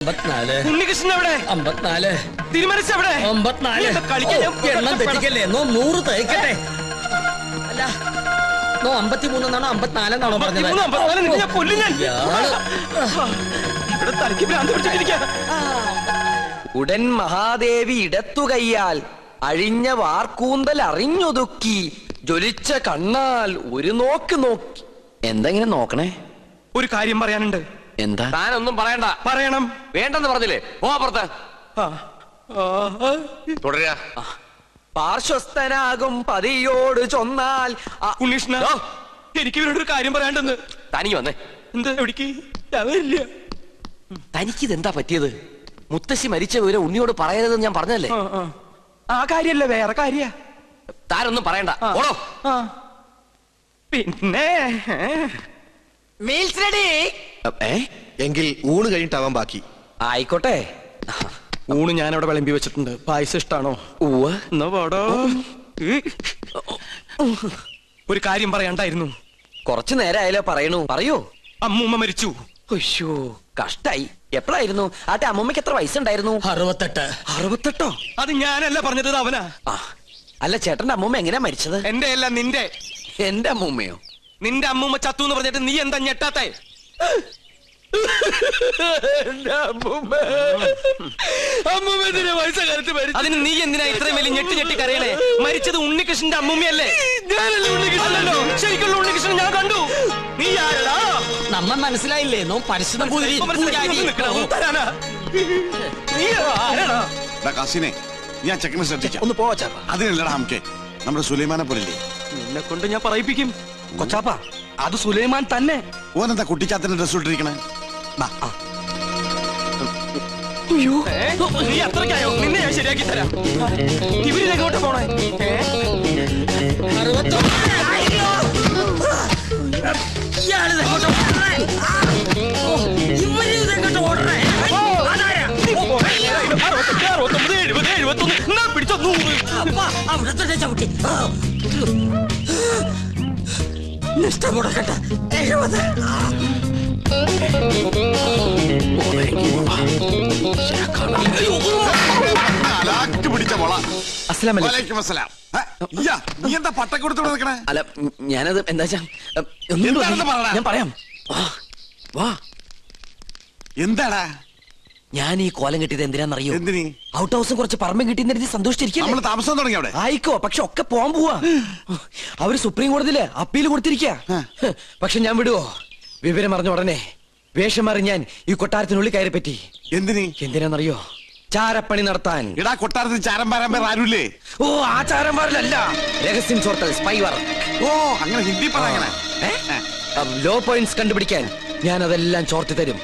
ഉണ്ണികൃഷ്ണൻ എവിടെ? 54. തിരുമനസ് എവിടെ? 54. എണ്ണം തെറ്റിക്കല്ലേ? 100 തയ്ക്കട്ടെ. അല്ല 53 എന്നാണോ 54 എന്നാണോ പറഞ്ഞത്? ഉടൻ മഹാദേവി ഇടത്തുകയ്യാൽ അഴിഞ്ഞ വാർക്കൂന്തൽ അറിഞ്ഞൊതുക്കി ജ്വലിച്ച കണ്ണാൽ ഒരു നോക്ക് നോക്കി. എന്തെങ്ങനെ നോക്കണേ? ഒരു കാര്യം പറയാനുണ്ട്. എന്താ? താനൊന്നും പറയണ്ട. പറയണം. വേണ്ടെന്ന് പറഞ്ഞില്ലേ? പോ പുറത്ത്. തുടരാ. പാർശ്വസ്ഥനാകും പതിയോട് ചൊന്നാൽ. ഉണ്ണീഷ്ണ, എനിക്ക് ഇവരോടൊരു കാര്യം പറയാണ്ടെന്ന്. തനിക്ക് വന്നേ. എന്താ? എവിടേക്ക്? തനിക്കിതെന്താ പറ്റിയത്? മുത്തശ്ശി മരിച്ച വിവരം ഉണ്ണിയോട് പറയരുതെന്ന് ഞാൻ പറഞ്ഞല്ലേ? ആ കാര്യല്ല, വേറെ കാര്യ. താനൊന്നും പറയണ്ട. ഓടോ. പിന്നെ മീൽസ് റെഡി. എങ്കിൽ ഊണ് കഴിഞ്ഞിട്ടാവാൻ ബാക്കി. ആയിക്കോട്ടെ. ഊണ് ഞാൻ അവിടെ വിളമ്പി വെച്ചിട്ടുണ്ട്. പായസം ഇഷ്ടാണോ? എന്നാ പാടോ. ഒരു കാര്യം പറയണ്ടായിരുന്നു. കുറച്ചു നേരമായാലോ പറയണു. പറയൂ. അമ്മൂമ്മ മരിച്ചു. അയ്യോ, കഷ്ടായി. എപ്പോഴായിരുന്നു? ആട്ടെ, അമ്മൂമ്മക്ക് എത്ര വയസ്സുണ്ടായിരുന്നു? 68. 68? അത് ഞാനല്ല പറഞ്ഞത്, അവനാ. അല്ല, ചേട്ടന്റെ അമ്മൂമ്മ എങ്ങനെയാ മരിച്ചത്? എന്റെ അല്ല, നിന്റെ. എന്റെ അമ്മൂമ്മയോ? നിന്റെ അമ്മൂമ്മ ചത്തു എന്ന് പറഞ്ഞിട്ട് നീ എന്താ ഞെട്ടാത്തെ? അതിന് നീ എന്തിനാ ഇത്രയും വലിയ ഞെട്ടി ഞെട്ടി കരയണേ? മരിച്ചത് ഉണ്ണികൃഷ്ണന്റെ അമ്മൂമ്മയല്ലേ? അല്ലല്ലോ, ശരിക്കുള്ള ഉണ്ണികൃഷ്ണൻ ഞാൻ കണ്ടു. നീ ആരടാ? നമ്മ മനസ്സിലായില്ലേ? നോ പരിശുദ്ധ ഞാൻ ചെക്കനെ ശ്രദ്ധിച്ച ഒന്ന് പോവാ. അതിനല്ലടാ നമുക്ക് നമ്മുടെ സുലൈമാനെ പോലില്ലേ. നിന്നെ കൊണ്ട് ഞാൻ പറയിപ്പിക്കും. കൊച്ചാപ്പ, അത് സുലൈമാൻ തന്നെ. ഓനെന്താ കുട്ടിച്ചാത്തന്റെ ഡ്രസ് ഇട്ടിരിക്കണേ? നീ അത്രയ്ക്കായോ? നിന്നെ ഞാൻ ശരിയാക്കി തരാം. ഇവരിലെങ്ങോട്ട് പോണേ? പിടിച്ചോ 100. ചവിട്ടി നഷ്ടം കൊടുക്കട്ടെ. 70. പിടിച്ച മോള. അല്ല, നീ എന്താ പട്ടക്കൊടുത്തോടെ നിൽക്കണേ? അല്ല, ഞാനത് എന്താ ഞാൻ പറയാം. വാ. എന്താടാ ഞാൻ ഈ കോലം കിട്ടിയത് എന്തിനാന്നറിയോ? എന്തിനീ? ഔട്ട് ഹൗസും കുറച്ച് പറമ്പും കിട്ടിയെന്ന് സന്തോഷിച്ചിരിക്കും. നമ്മള് താമസം തുടങ്ങി അവിടെ. ആയിക്കോ, പക്ഷെ ഒക്കെ പോവാൻ പോവാ. അവര് സുപ്രീം കോടതിയില് അപ്പീൽ കൊടുത്തിരിക്കുക. പക്ഷെ ഞാൻ വിടുവോ? വിവരം അറിഞ്ഞ ഉടനെ വേഷം മാറി ഞാൻ ഈ കൊട്ടാരത്തിനുള്ളിൽ കയറി പറ്റി. എന്തിനാന്നറിയോ? ചാരപ്പണി നടത്താൻ. ഇടാ, കൊട്ടാരത്തിൽ ചാരം പാരാൻ പേർ ആരുല്ലേ? ഓ, ആ ചാരം പാരലല്ല, രഹസ്യം ചോർത്തൽ, സ്പൈ വർക്ക്. ഓ, അങ്ങനെ ഹിന്ദി പറയണേ. ലോ പോയിന്റ്സ് കണ്ടുപിടിക്കാൻ ഞാൻ അതെല്ലാം ചോർത്തി തരും.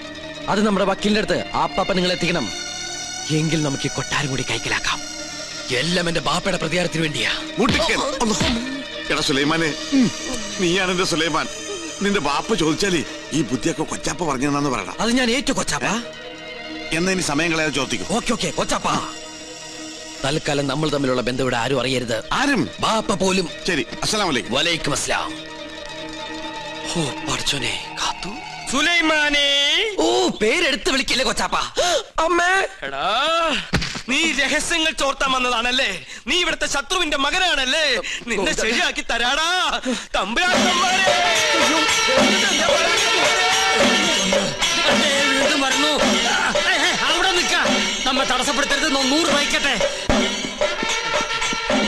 അത് നമ്മുടെ വക്കീലിന്റെ അടുത്ത് ആപ്പാപ്പ നിങ്ങൾ എത്തിക്കണം. എങ്കിൽ നമുക്ക് ഈ കൊട്ടാരം കൂടി കൈക്കലാക്കാം. എല്ലാം എന്റെ ബാപ്പയുടെ പ്രതികാരത്തിന് വേണ്ടിയാ. എടാ സുലൈമാനെ, നീയാണ് എന്റെ സുലൈമാൻ. നിന്റെ ബാപ്പ ചോദിച്ചാലേ ഈ ബുദ്ധിയൊക്കെ കൊച്ചാപ്പ പറഞ്ഞെന്നു പറയണം. അത് ഞാൻ ഏറ്റു കൊച്ചാപ്പ. എന്നാ ഇനി സമയം കളയാതെ ചോദിക്കും. ഓക്കെ കൊച്ചാപ്പ. തൽക്കാലം നമ്മൾ തമ്മിലുള്ള ബന്ധം ഇവിടെ ആരും അറിയരുത്. ആരും? ബാപ്പ പോലും. ശരി. അസ്സലാമു അലൈക്കും. വലൈക്കും അസ്സലാം. ഓ പഠിച്ചോനെ, കാത്തു. സുലൈമാനെ. ഓ, പേരെടുത്ത് വിളിക്കില്ലേ കൊച്ചാപ്പ? അമ്മേ. എടാ, നീ രഹസ്യങ്ങൾ ചോർത്താൻ വന്നതാണല്ലേ? നീ ഇവിടുത്തെ ശത്രുവിന്റെ മകനാണല്ലേ? നിന്നെ ശരിയാക്കി തരാടാ തമ്പുരാക്കന്മാരെ. അവിടെ നിൽക്ക. നമ്മ തടസ്സപ്പെടുത്തരുത്. 100 വയ്ക്കട്ടെ.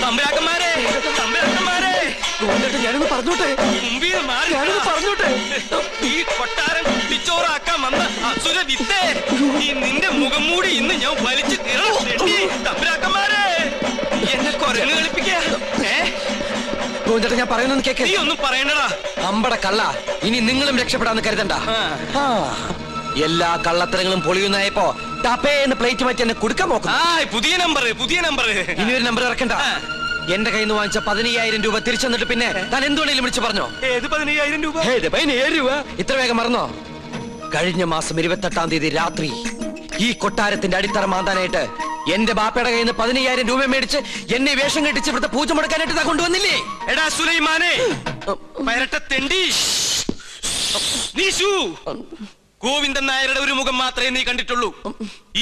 തമ്പുരാക്കന്മാരെ, തമ്പുരാക്കന്മാരെ, ഞാനൊന്ന് പറഞ്ഞോട്ടെ. മുമ്പിൽ മാറി പറഞ്ഞോട്ടെ. ഈ കൊട്ടാരം പിച്ചോറാക്കാൻ വന്ന അസുര വിത്തേ, ഈ നിന്റെ മുഖം മൂടി ഇന്ന് ഞാൻ വലിച്ചു കീറണം. തമ്പുരാക്കന്മാരെ, എന്നെ കൊരങ്ങ് കളിപ്പിക്കാ. ഞാൻ പറയുന്നു കേക്ക്. നീ ഒന്നും പറയണ്ടടാ. അമ്പട കള്ള, ഇനി നിങ്ങളും രക്ഷപ്പെടാന്ന് കരുതണ്ട. എല്ലാ കള്ളത്തരങ്ങളും പൊളിയുന്നായപ്പോ ടപ്പേന്ന് പ്ലേറ്റ് മാറ്റി എന്നെ കൊടുക്കാൻ നോക്കും. പുതിയ നമ്പർ. ഇനി ഒരു നമ്പർ ഇറക്കണ്ട. എന്റെ കയ്യിൽ നിന്ന് വാങ്ങിച്ച 15,000 രൂപ തിരിച്ചു തന്നിട്ട് പിന്നെ താൻ എന്തുകൊണ്ടെങ്കിലും വിളിച്ചു പറഞ്ഞോ? ഏത് 15,000 രൂപ? 15,000 രൂപ? ഇത്ര വേഗം മറന്നോ? കഴിഞ്ഞ മാസം 28-ാം തീയതി രാത്രി ഈ കൊട്ടാരത്തിന്റെ അടിത്തറ മാന്താനായിട്ട് എന്റെ ബാപ്പയുടെ കയ്യിൽ നിന്ന് 15,000 രൂപ മേടിച്ച് എന്നെ വേഷം കെട്ടിച്ച് ഇവിടുത്തെ പൂജ മുടക്കാനായിട്ട് കൊണ്ടുവന്നില്ലേ? എടാ സുലൈമാനെ, പരട്ട തെണ്ടി. ഗോവിന്ദൻ നായരുടെ ഒരു മുഖം മാത്രമേ നീ കണ്ടിട്ടുള്ളൂ.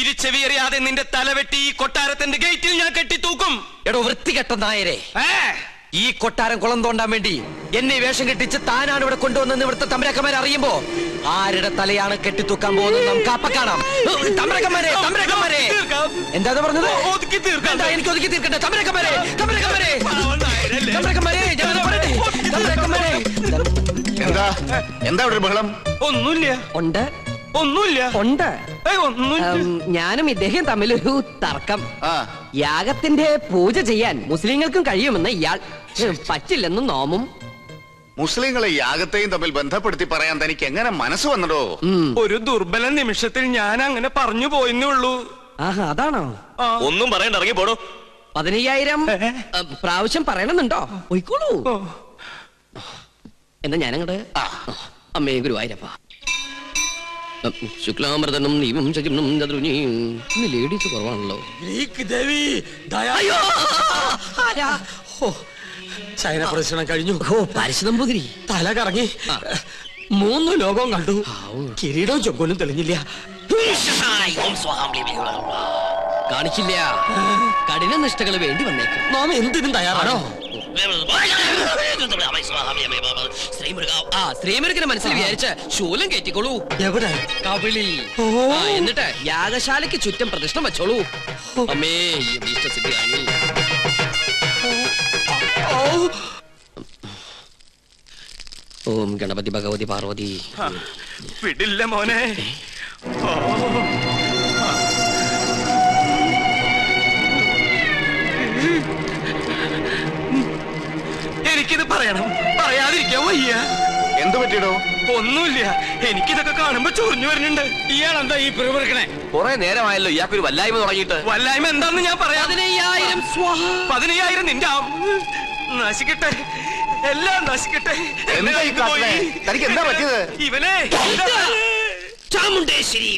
ഇരുചെവിയറിയാതെ നിന്റെ തലവെട്ടി ഈ കൊട്ടാരത്തിന്റെ ഗേറ്റിൽ ഞാൻ കെട്ടിത്തൂക്കും. എടോ വൃത്തികെട്ട നായരെ, ഈ കൊട്ടാരം കുളം തോണ്ടാൻ വേണ്ടി എന്നെ വേഷം കെട്ടിച്ച് താനാണ് ഇവിടെ കൊണ്ടുവന്നെന്ന് ഇവിടുത്തെ തമ്പരക്കന്മാരെ അറിയുമ്പോ ആരുടെ തലയാണ് കെട്ടിത്തൂക്കാൻ പോകുന്നത് നമുക്ക് അപ്പ കാണാം. തമ്പരക്കന്മാരെ, തമ്പരക്കന്മാരെ, എന്താ പറഞ്ഞത്? എനിക്ക് ഒതുക്കി തീർക്കട്ടെ. തമ്പരക്കന്മാരെ, തമ്പരക്കന്മാരെ, തമ്പരക്കന്മാരെ, ഞാൻ പറയട്ടെ. തമ്പരക്കന്മാരെ, എന്താ എന്താ ഇവിടെ ബഹളം? ഒന്നുമില്ല. ഉണ്ട് ഒന്നുമില്ല. ഉണ്ട്. ഞാനും ഇദ്ദേഹം തമ്മിലൊരു തർക്കം. യാഗത്തിന്റെ പൂജ ചെയ്യാൻ മുസ്ലിങ്ങൾക്കും കഴിയുമെന്ന് ഇയാൾ, പറ്റില്ലെന്ന് നോമും. മുസ്ലിങ്ങളെ യാഗത്തെയും തമ്മിൽ ബന്ധപ്പെടുത്തി പറയാൻ തനിക്ക് എങ്ങനെ മനസ്സ് വന്നടോ? ഒരു ദുർബല നിമിഷത്തിൽ ഞാൻ അങ്ങനെ പറഞ്ഞു പോയെന്നേ ഉള്ളൂ. ആഹാ, അതാണോ? ഒന്നും പറയണ്ട, ഇറങ്ങി പോടോ. 15,000 പ്രാവശ്യം പറയണമെന്നുണ്ടോ? പോയിക്കോളൂ. എന്നാ ഞാനങ്ങട്. അമ്മേ ഗുരുവായൂരപ്പ. ശുക്ലാമൃതനും നീവും ശകിനും ചതുരുനിയും. ഇന്ന് ലേഡീസ് കുറവാണല്ലോ. ഗ്രീക്ക് ദേവി ചൈന പ്രദർശനം കഴിഞ്ഞു. ഓ, പരശുനമ്പൂതിരി തല കറങ്ങി 3 ലോകവും കണ്ടു. കിരീടവും ചൊക്കോലും തെളിഞ്ഞില്ല. കാണിക്കില്ല. കഠിന നിഷ്ഠകൾ വേണ്ടി വന്നേക്കും. നാം എന്തിനും തയ്യാറാണോ? ശ്രീമുരുകനെ മനസ്സിൽ വിചാരിച്ച് ശൂലം കയറ്റിക്കോളൂ. എവിടെ? കവിളിൽ. എന്നിട്ട് യാഗശാലയ്ക്ക് ചുറ്റും പ്രതിഷ്ഠ വെച്ചോളൂ. അമ്മേ ഇഷ്ടസിദ്ധിയാണി. ഓം ഗണപതി ഭഗവതി പാർവതി. വിടില്ല മോനെ. എനിക്കിത് പറയണം, പറയാതിരിക്കാൻ വയ്യ. എന്ത് പറ്റിയടോ? ഒന്നുമില്ല, എനിക്കിതൊക്കെ കാണുമ്പോ ചൊറിഞ്ഞു വരുന്നുണ്ട്. ഇയാളെന്താ ഈ പിറുപിറുക്കണേ? കുറെ നേരമായല്ലോ ഇയാൾക്കൊരു വല്ലായ്മ തുടങ്ങിയിട്ട്. വല്ലായ്മ എന്താണെന്ന് ഞാൻ പറയാം. 15,000 നിന്റെ നശിക്കട്ടെ, എല്ലാം നശിക്കട്ടെ. എന്താ ഈ കാട്ടണേ? തനിക്ക് എന്താ പറ്റിയത്? ഇവനെ ചാമുണ്ടേശ്വരി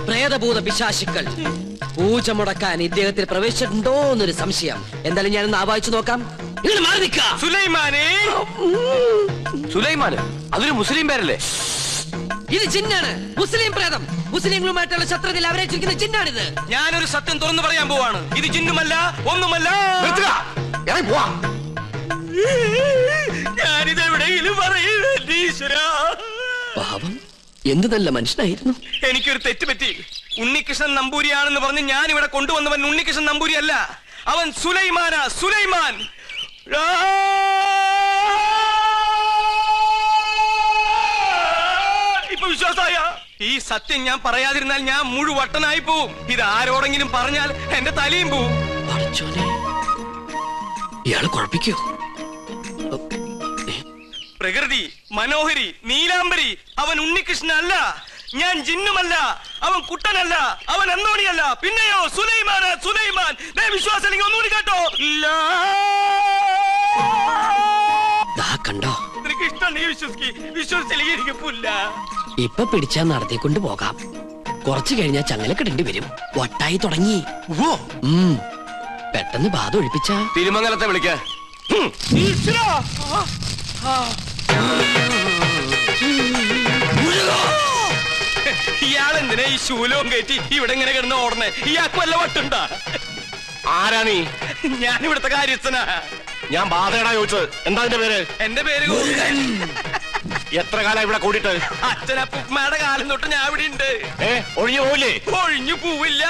പ്രേതഭൂത പിശാചുക്കൾ പൂജ മുടക്കാൻ ഇദ്ദേഹത്തിന് പ്രവേശിച്ചിട്ടുണ്ടോ എന്നൊരു സംശയം. എന്തായാലും ഞാനൊന്ന് ആവാഹിച്ചു നോക്കാം. ഇങ്ങനെ മാറി നിൽക്ക. സുലൈമാനെ. സുലൈമാന് അതൊരു മുസ്ലിം പേരല്ലേ? ഇത് ജിന്നാണ്, മുസ്ലിം പ്രേതം. മുസ്ലിങ്ങളുമായിട്ടുള്ള ശത്രുതയിൽ അവരേച്ചിരിക്കുന്ന ജിന്നാണിത്. ഞാനൊരു സത്യം തുറന്നു പറയാൻ പോവാണ്. ഇത് ജിന്നുമല്ല, ഒന്നുമല്ല. ഞാനിത് എവിടെയെങ്കിലും പറയൂരാ. പാവം, എന്ത് നല്ല മനുഷ്യനായിരുന്നു. എനിക്കൊരു തെറ്റുപറ്റി. ഉണ്ണികൃഷ്ണൻ നമ്പൂരിയാണെന്ന് പറഞ്ഞ് ഞാൻ ഇവിടെ കൊണ്ടുവന്നവൻ ഉണ്ണികൃഷ്ണൻ നമ്പൂരി അല്ല, അവൻ സുലൈമാനാ. സുലൈമാൻ. ഇപ്പൊ വിശ്വാസായ? ഈ സത്യം ഞാൻ പറയാതിരുന്നാൽ ഞാൻ മുഴുവട്ടനായി പോവും. ഇത് ആരോടെങ്കിലും പറഞ്ഞാൽ എന്റെ തലയും പോവും. ഇയാള് കുഴപ്പിക്കോ? പ്രകൃതി, മനോഹരി, നീലാംബരി, അവൻ ഉണ്ണികൃഷ്ണൻ അല്ല. ഞാൻ ജിന്നുമല്ല, അവൻ കുട്ടനല്ല, അവൻ അന്നോണിയല്ല. പിന്നെയോ സുലൈമാനാ. സുലൈമാൻ. വിശ്വാസം ഒന്നുകൂടി കേട്ടോ. കണ്ടോ? നിനക്ക് ഇഷ്ടമുണ്ടെങ്കിൽ വിശ്വസിച്ചില്ലെങ്കിൽ എനിക്ക് പുല്ല. ഇപ്പൊ പിടിച്ചാ നടത്തിക്കൊണ്ട് പോകാം. കുറച്ചു കഴിഞ്ഞാൽ ചങ്ങലക്കിടേണ്ടി വരും. വട്ടായി തുടങ്ങി. പെട്ടെന്ന് ബാധ ഒഴിപ്പിച്ച തിരുമംഗലത്തെ വിളിക്ക. ഇയാളെന്തിനാ ഈ ശൂലവും കയറ്റി ഇവിടെ ഇങ്ങനെ കിടന്ന് ഓടണേ? ഇയാൾക്ക് വല്ല വട്ടുണ്ടാ? ആരാ നീ? ഞാൻ ഇവിടുത്തെ കാര്യസ്ഥനാ. ഞാൻ ബാധയടാ ചോദിച്ചത്. എന്താ എന്റെ പേര്? എന്റെ പേര് എത്ര കാലം ഇവിടെ കൂടിയിട്ട്? അച്ഛനപ്പുമ്മയുടെ കാലം തൊട്ട് ഞാൻ ഇവിടെ ഉണ്ട്. ഒഴിഞ്ഞു പോവില്ലേ? ഒഴിഞ്ഞു പോവില്ല.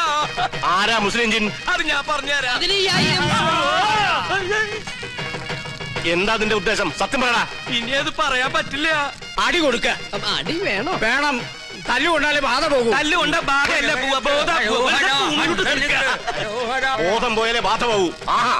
ആരാ മുസ്ലിം ജിൻ? അത് ഞാൻ പറഞ്ഞുതരാം. എന്താ അതിന്റെ ഉദ്ദേശം? സത്യം പറയടാ. ഇനി അത് പറയാൻ പറ്റില്ല. അടി കൊടുക്ക. അടി വേണോ? വേണം. തല്ലുകൊണ്ടാലേ ബാധ പോകും. തല്ലുകൊണ്ട ബാധയല്ല പോവാ. ബോധം പോയാലേ ബാധ പോകൂ. ആഹാ.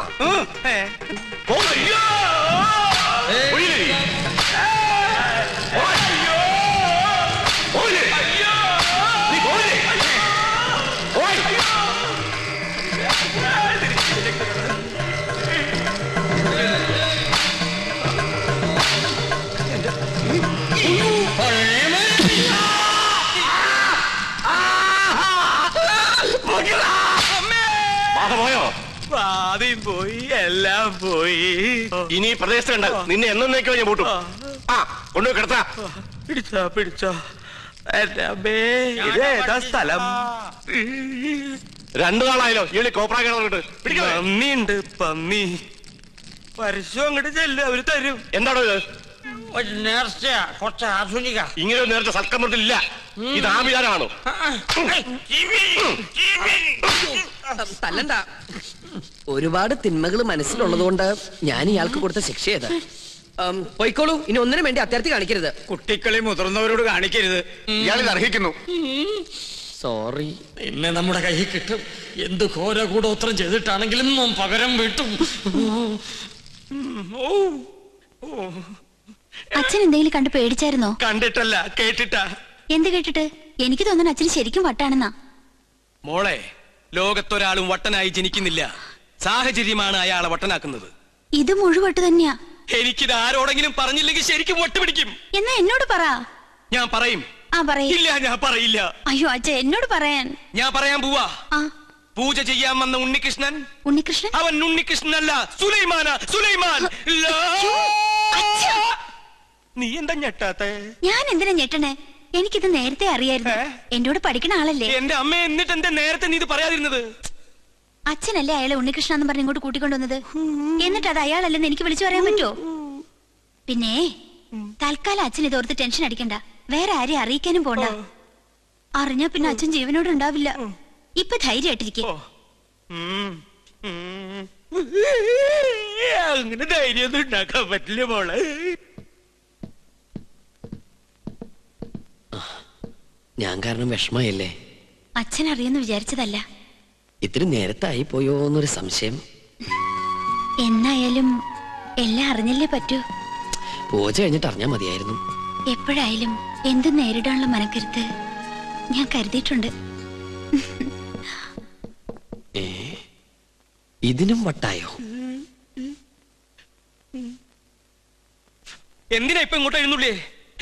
ബാധ പോയോ? ജോലിയും പോയി, എല്ലാം പോയി. ഇനി ഈ പ്രദേശത്ത് കണ്ട നിന്നെ എന്നേക്കോ ഞാൻ പൂട്ടും. ആ കൊണ്ടുപോയി കിടത്താ. പിടിച്ചോ പിടിച്ചോ. എന്റെ അമ്മേ, ഇതേതാ സ്ഥലം? 2 നാളായാലോ ഈ കോപ്രാ കിടന്നിട്ട്. പന്നിയുണ്ട്, പന്നി. പരസ്യം അങ്ങോട്ട് ചെല്ലും, അവര് തരും. എന്താണോ ഇത്? ഒരു നേർച്ചയാ, കുറച്ച് ആധുനിക. ഇങ്ങനെ ഒരു നേരത്തെ സൽക്കമത്തിലില്ല. ഇത് ആഭിചാരമാണോ? തല്ലണ്ട. ഒരുപാട് തിന്മകൾ മനസ്സിലുള്ളതുകൊണ്ട് ഞാൻ ഇയാൾക്ക് കൊടുത്ത ശിക്ഷ ചെയ്ത് പോയിക്കോളൂ. ഇനി ഒന്നിനും വേണ്ടി അത്യാർത്ഥി കാണിക്കരുത്. കുട്ടികളെ മുതിർന്നവരോട് കാണിക്കരുത്. ഇയാളിത് അർഹിക്കുന്നു. സോറി. പിന്നെ നമ്മുടെ കയ്യിൽ കിട്ടും. എന്ത് ഘോര കൂടോത്രം ചെയ്തിട്ടാണെങ്കിലും പകരം വീട്ടും. അച്ഛൻ എന്തെങ്കിലും കണ്ട് പേടിച്ചായിരുന്നോ? കണ്ടിട്ടല്ല, കേട്ടിട്ടാ. എന്ത് കേട്ടിട്ട്? എനിക്ക് തോന്നുന്നു അച്ഛന് ശരിക്കും വട്ടാണെന്നാ. മോളെ, ലോകത്തൊരാളും വട്ടനായി ജനിക്കുന്നില്ല. സാഹചര്യമാണ് അയാളെ വട്ടനാക്കുന്നത്. ഇത് മുഴുവട്ട് തന്നെയാ. എനിക്കിത് ആരോടെങ്കിലും പറഞ്ഞില്ലെങ്കിൽ ശരിക്കും വട്ട് പിടിക്കും. എന്നാ എന്നോട് പറ. ഞാൻ പറയും. ആ പറയ്. ഇല്ല, ഞാൻ പറയില്ല. അയ്യോ അച്ഛ, എന്നോട് പറയാൻ. ഞാൻ പറയാൻ പോവാ. ആ പൂജ ചെയ്യാൻ വന്ന ഉണ്ണികൃഷ്ണൻ, ഉണ്ണികൃഷ്ണൻ? അവൻ ഉണ്ണികൃഷ്ണനല്ല, സുലൈമാനാ, സുലൈമാൻ. നീ എന്താ ഞെട്ടാത്തെ? ഞാൻ എന്തിനാ ഞെട്ടണേ? എനിക്കിത് നേരത്തെ അറിയായിരുന്നു. എന്റെ കൂടെ പഠിക്കണ ആളല്ലേ. എന്റെ അമ്മ, എന്നിട്ട് എന്താ നേരത്തെ നീ ഇത് പറയാതിരുന്നത്? അച്ഛനല്ലേ അയാളെ ഉണ്ണികൃഷ്ണ എന്ന് പറഞ്ഞ് ഇങ്ങോട്ട് കൂട്ടിക്കൊണ്ടുവന്നത്. എന്നിട്ട് അത് അയാളല്ലെന്ന് എനിക്ക് വിളിച്ചു പറയാൻ പറ്റുമോ? പിന്നെ തൽക്കാലം അച്ഛൻ ഇതോർത്ത് ടെൻഷൻ അടിക്കണ്ട. വേറെ ആരെയും അറിയിക്കാനും പോണ്ട. അറിഞ്ഞാ പിന്നെ അച്ഛൻ ജീവനോട് ഉണ്ടാവില്ല. ഇപ്പൊ ധൈര്യമായിട്ടിരിക്കെ. അങ്ങനെ ധൈര്യമൊന്നും ഉണ്ടാക്കാൻ പറ്റില്ല മോളെ. ഞാൻ കാരണം വിഷമയല്ലേ? അച്ഛൻ അറിയുന്നു വിചാരിച്ചതല്ല. ഇത്തിരി നേരത്തായി പോയോ എന്നൊരു സംശയം. എന്നായാലും എല്ലാം അറിഞ്ഞല്ലേ പറ്റൂ. പൂജ കഴിഞ്ഞിട്ട് അറിഞ്ഞാ മതിയായിരുന്നു. എപ്പോഴായാലും എന്തും നേരിടാനുള്ള മനക്കരുത്ത് ഞാൻ കരുതിയിട്ടുണ്ട്. ഇതിനും വട്ടായോ? എന്തിനാ ഇപ്പൊ ഇങ്ങോട്ട് എഴുന്നള്ളേ?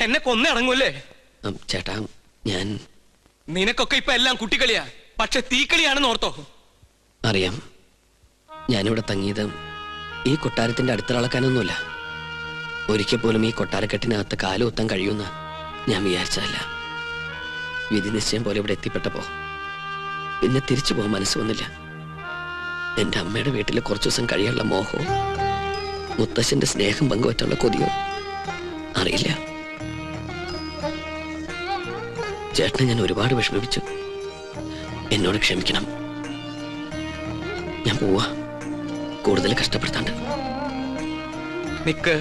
എന്നെ കൊന്നേ അടങ്ങൂല്ലേ? ചേട്ടാ, ഞാൻ നിനക്കൊക്കെ ഇപ്പൊ എല്ലാം കുട്ടിക്കളിയാ. പക്ഷെ തീക്കളിയാണെന്ന് ഓർത്തോ? അറിയാം. ഞാനിവിടെ തങ്ങിയത് ഈ കൊട്ടാരത്തിന്റെ അടുത്തിളക്കാനൊന്നുമില്ല. ഒരിക്കൽ പോലും ഈ കൊട്ടാരക്കെട്ടിനകത്ത് കാലുകുത്താൻ കഴിയുമെന്ന് ഞാൻ വിചാരിച്ചതല്ല. വിധി നിശ്ചയം പോലെ ഇവിടെ എത്തിപ്പെട്ടപ്പോ പിന്നെ തിരിച്ചു പോകാൻ മനസ്സ് വന്നില്ല. എന്റെ അമ്മയുടെ വീട്ടിൽ കുറച്ചു ദിവസം കഴിയാനുള്ള മോഹവും മുത്തശ്ശന്റെ സ്നേഹം പങ്കുവറ്റുള്ള കൊതിയോ അറിയില്ല. ചേട്ടനെ ഞാൻ ഒരുപാട് വിഷമിപ്പിച്ചു. എന്നോട് ക്ഷമിക്കണം. ഞാൻ പോവാ. കൂടുതൽ കഷ്ടപ്പെടുത്താണ്ട്. നിക്ക്.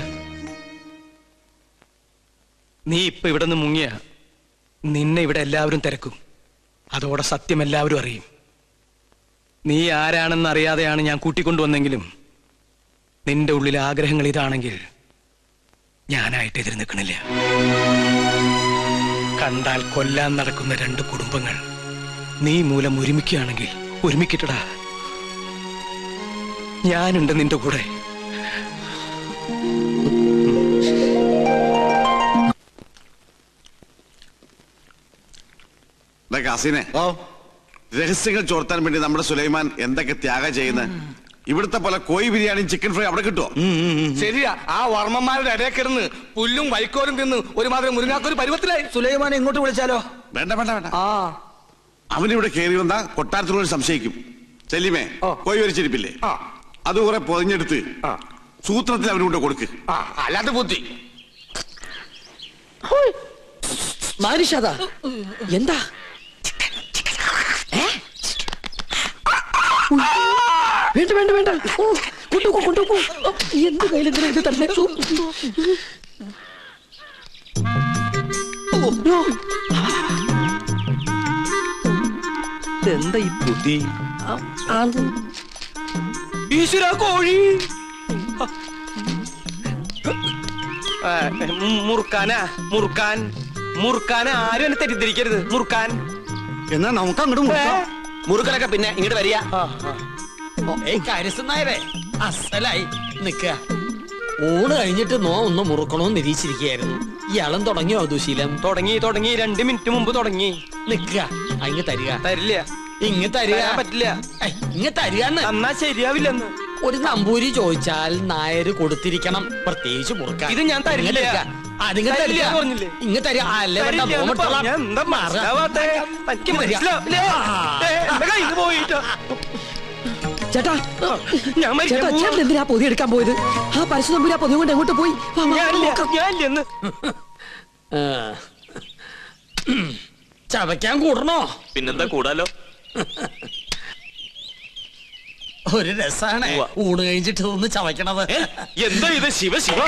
നീ ഇപ്പൊ ഇവിടെ നിന്ന് മുങ്ങിയ നിന്നെ ഇവിടെ എല്ലാവരും തിരക്കും. അതോടെ സത്യം എല്ലാവരും അറിയും. നീ ആരാണെന്ന് അറിയാതെയാണ് ഞാൻ കൂട്ടിക്കൊണ്ടുവന്നെങ്കിലും നിന്റെ ഉള്ളിലെ ആഗ്രഹങ്ങൾ ഇതാണെങ്കിൽ ഞാനായിട്ട് എതിര് നിൽക്കണില്ല. കണ്ടാൽ കൊല്ലാൻ നടക്കുന്ന 2 കുടുംബങ്ങൾ നീ മൂലം ഒരുമിക്കുകയാണെങ്കിൽ ഒരുമിക്കട്ടടാ. ഞാനുണ്ട് നിന്റെ കൂടെ. കാസിനെ, രഹസ്യങ്ങൾ ചോർത്താൻ വേണ്ടി നമ്മുടെ സുലൈമാൻ എന്തൊക്കെ ത്യാഗം ചെയ്യുന്നത്. ഇവിടുത്തെ പോലെ കോഴി ബിരിയാണിയും ചിക്കൻ ഫ്രൈ അവിടെ കിട്ടുമോ? ശരിയാ. ആ വർമ്മന്മാരുടെ ഇടയിൽ കിടന്ന് പുല്ലും വൈക്കോലും തിന്ന് ഒരുമാതിരി മുരുങ്ങാക്കൊരു പരുവത്തിലായി. സുലൈമാനെ ഇങ്ങോട്ട് വിളിച്ചാലോ? വേണ്ട വേണ്ട വേണ്ട. അവനിവിടെ കയറി വന്നാ കൊട്ടാരത്തിനോട് സംശയിക്കും. ചെല്ലിമേ, കോഴി വരിച്ചിരിപ്പില്ലേ, അത് കുറെ പൊതിഞ്ഞെടുത്ത് സൂത്രത്തിൽ അവനുകൊണ്ട് കൊടുക്ക്. അല്ലാതെ ബുദ്ധി. മാരിഷാദാ, എന്താ? വേണ്ട വേണ്ട വേണ്ട, കൊണ്ടുപോ കൊണ്ടുപോ. എന്ത് കയ്യിലെന്തിനാ ഇത് തന്നെ? എന്താ ഈ ബുദ്ധി? ഈശ്വര, കോഴി മുറുക്കാനാ? മുറുക്കാൻ മുറുക്കാൻ ആരും എന്നെ തെറ്റിദ്ധരിക്കരുത്. മുറുക്കാൻ എന്നാ നമുക്ക് അങ്ങോട്ട് മുറുക്കലൊക്കെ പിന്നെ ഇങ്ങോട്ട് വരിക. കാര്യസ്ഥനായവേ അസലായി നിക്ക. ഊണ് കഴിഞ്ഞിട്ട് ഒന്ന് മുറുക്കണോന്ന് നിരീക്ഷിച്ചിരിക്കുകയായിരുന്നു. ഇയാളും തുടങ്ങിയോ ദുശീലം? തുടങ്ങി 2 മിനിറ്റ് മുമ്പ് തുടങ്ങി. നിക്ക, അങ്ങ് തരിക. തരില്ല. ഇങ്ങ് തരിക. പറ്റില്ല. ഇങ്ങ് തരികന്ന്. എന്നാ ശരിയാവില്ലെന്ന്. ഒരു നമ്പൂരി ചോദിച്ചാൽ നായര് കൊടുത്തിരിക്കണം, പ്രത്യേകിച്ച് മുറുക്കാൻ. ഇത് ഞാൻ തരില്ല. അതിങ്ങ പറഞ്ഞില്ലേ? ഇങ്ങ തരാ. അല്ലേ വേണ്ട, തരില്ല എന്ന് മോമട്ടുള്ള പറഞ്ഞാ എന്താ മനസ്സിലാവാത്തെ? എനിക്ക് മനസ്സിലാവില്ലേ? എന്റെ കയ്യിൽ നിന്ന് പോയിട്ടോ. ചേട്ടാ ഞാൻ മരിക്കാൻ ചേട്ടാ പോവാ. ചേട്ടൻ എന്തിനാ പൊതി എടുക്കാൻ പോയത്? ആ പരശുതമ്പൂരി ആ പൊതി കൊണ്ട് എങ്ങോട്ട് പോയി? വാ, വാ, ഞാനില്ല, നോക്കാം. ഞാനില്ലെന്ന്. ചവയ്ക്കാൻ കൂടണോ? പിന്നെന്താ കൂടാലോ. ഒരു രസാണ് ഊണ് കഴിഞ്ഞിട്ട് ഒന്ന് ചവയ്ക്കണത്. എന്താ ഇത്? ശിവ ശിവ.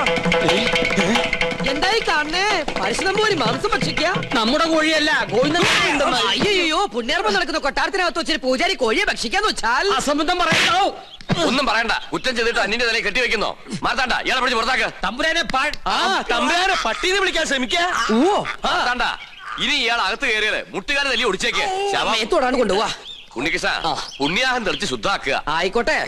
എന്തായി കാണണേ? പരശുതമ്പൂരി മാംസം ഭക്ഷിക്കുക? നമ്മുടെ കോഴിയല്ല, കോഴി അയ്യോ, പുണ്യാർമ്മം നടക്കുന്ന കൊട്ടാരത്തിനകത്ത് വെച്ചൊരു പൂജാരി കോഴിയെ ഭക്ഷിക്കാന്ന് വെച്ചാൽ അസംബന്ധം പറയണ്ടോ? ഒന്നും പറയണ്ട. കുറ്റം ചെയ്തിട്ട് അന്യന്റെ തലയിൽ കെട്ടിവെക്കുന്നോ? മാർത്താണ്ട, ഇയാളെ പിടിച്ച് പുറത്താക്ക്. തമ്പുരാനെ തമ്പുരാനെ പട്ടീന്ന് വിളിക്കാൻ ശ്രമിക്കാ. മാർത്താണ്ട, ഇനി ഇയാൾ അകത്ത് കയറിയത് മുട്ടുകാരെ തല്ലി ഒടിച്ചേക്ക്. മേത്തോടാണ് കൊണ്ടുപോവാ. ഉണ്ണികൃഷ്ണ, പുണ്യാഹം തെളിച്ച് ശുദ്ധാക്കുക. ആയിക്കോട്ടെ,